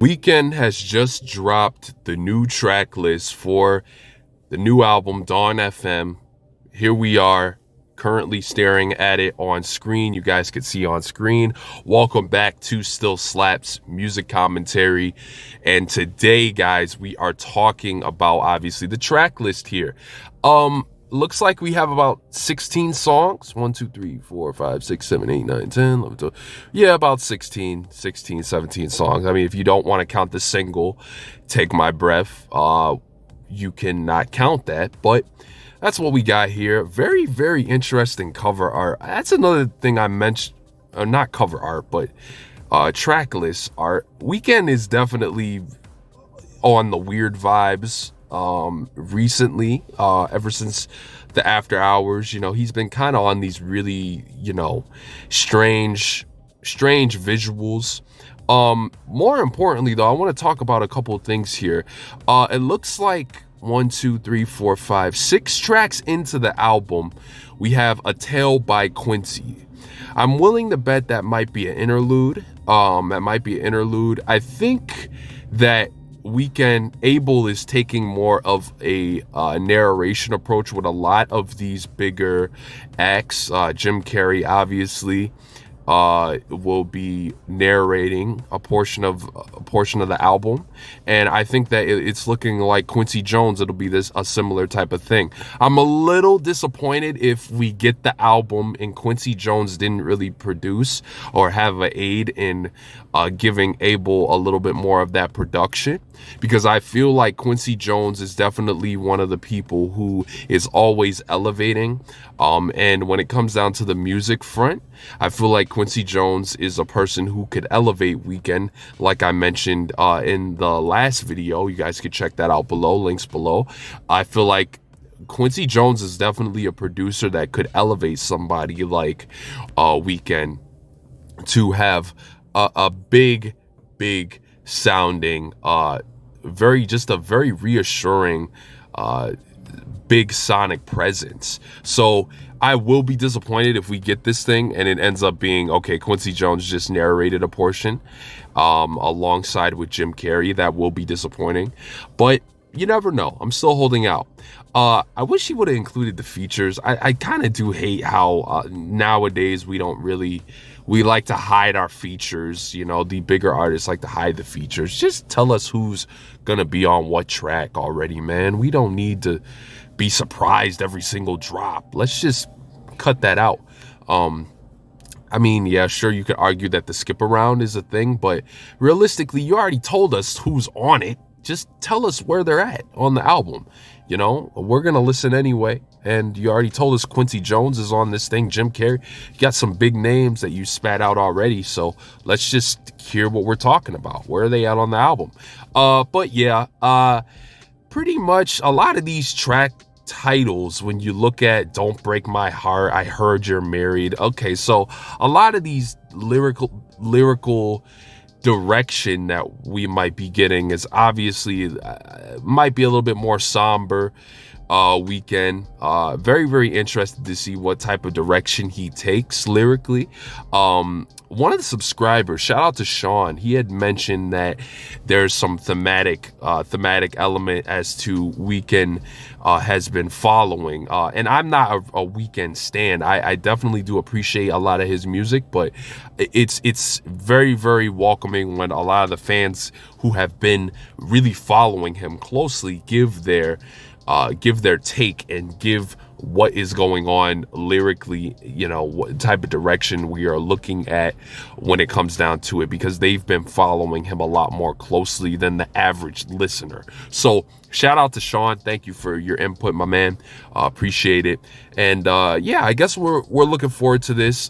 Weeknd has just dropped the new track list for the new album Dawn FM. Here we are currently staring at it on screen. You guys can see on screen. Welcome back to Still Slaps Music Commentary. And today, guys, we are talking about obviously the track list here. Looks like we have about 16 songs. 1, 2, 3, 4, 5, 6, 7, 8, 9, 10, 11, 12. Yeah, about 16, 17 songs. I mean, if you don't want to count the single, Take My Breath, you cannot count that. But that's what we got here. Very, very interesting cover art. That's another thing I mentioned. Not cover art, but track list art. Weeknd is definitely on the weird vibes recently, ever since the After Hours. He's been kind of on these really, strange visuals. More importantly though, I want to talk about a couple of things here. It looks like 1, 2, 3, 4, 5, 6 tracks into the album, we have A Tale by Quincy. I'm willing to bet that might be an interlude. I think that Weeknd Abel is taking more of a narration approach with a lot of these bigger acts. Jim Carrey obviously will be narrating a portion of the album, and I think that it's looking like Quincy Jones. It'll be a similar type of thing. I'm a little disappointed if we get the album and Quincy Jones didn't really produce or have an aid in giving Abel a little bit more of that production, because I feel like Quincy Jones is definitely one of the people who is always elevating. And when it comes down to the music front, I feel like Quincy Jones is a person who could elevate Weeknd, like I mentioned in the last video. You guys could check that out below, links below. I feel like Quincy Jones is definitely a producer that could elevate somebody like Weeknd to have a big sounding, very reassuring, big sonic presence. So I will be disappointed if we get this thing and it ends up being, okay, Quincy Jones just narrated a portion alongside with Jim Carrey. That will be disappointing, but you never know. I'm still holding out. I wish he would have included the features. I kind of do hate how nowadays we like to hide our features. The bigger artists like to hide the features. Just tell us who's gonna be on what track already, man. We don't need to be surprised every single drop. Let's just cut that out. I mean, yeah, sure, you could argue that the skip around is a thing, but realistically, you already told us who's on it. Just tell us where they're at on the album. We're gonna listen anyway. And you already told us Quincy Jones is on this thing, Jim Carrey. You got some big names that you spat out already, so let's just hear what we're talking about. Where are they at on the album? But yeah, pretty much a lot of these track titles, when you look at Don't Break My Heart, I Heard You're Married. Okay, so a lot of these lyrical direction that we might be getting is obviously might be a little bit more somber. Weeknd, very, very interested to see what type of direction he takes lyrically. One of the subscribers, shout out to Sean, he had mentioned that there's some thematic element as to Weeknd has been following, and I'm not a Weeknd stan. I definitely do appreciate a lot of his music, but it's very, very welcoming when a lot of the fans who have been really following him closely give their take and give what is going on lyrically, what type of direction we are looking at when it comes down to it, because they've been following him a lot more closely than the average listener. So shout out to Sean. Thank you for your input, my man. Appreciate it. And yeah, I guess we're looking forward to this.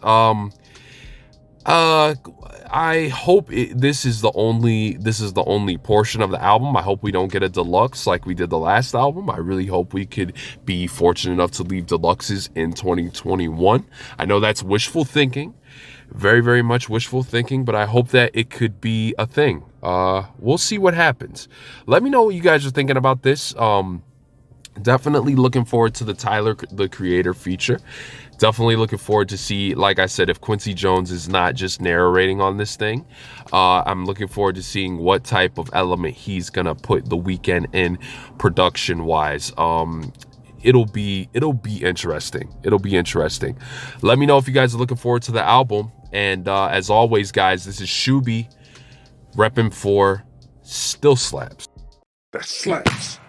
I hope this is the only portion of the album. I hope we don't get a deluxe like we did the last album. I really hope we could be fortunate enough to leave deluxes in 2021. I know that's wishful thinking, very, very much wishful thinking, but I hope that it could be a thing. We'll see what happens. Let me know what you guys are thinking about this. Definitely looking forward to the Tyler, the Creator feature. Definitely looking forward to see, like I said, if Quincy Jones is not just narrating on this thing. I'm looking forward to seeing what type of element he's gonna put the Weeknd in production wise. It'll be interesting. It'll be interesting. Let me know if you guys are looking forward to the album. And as always, guys, this is Shuby repping for Still Slaps. That slaps.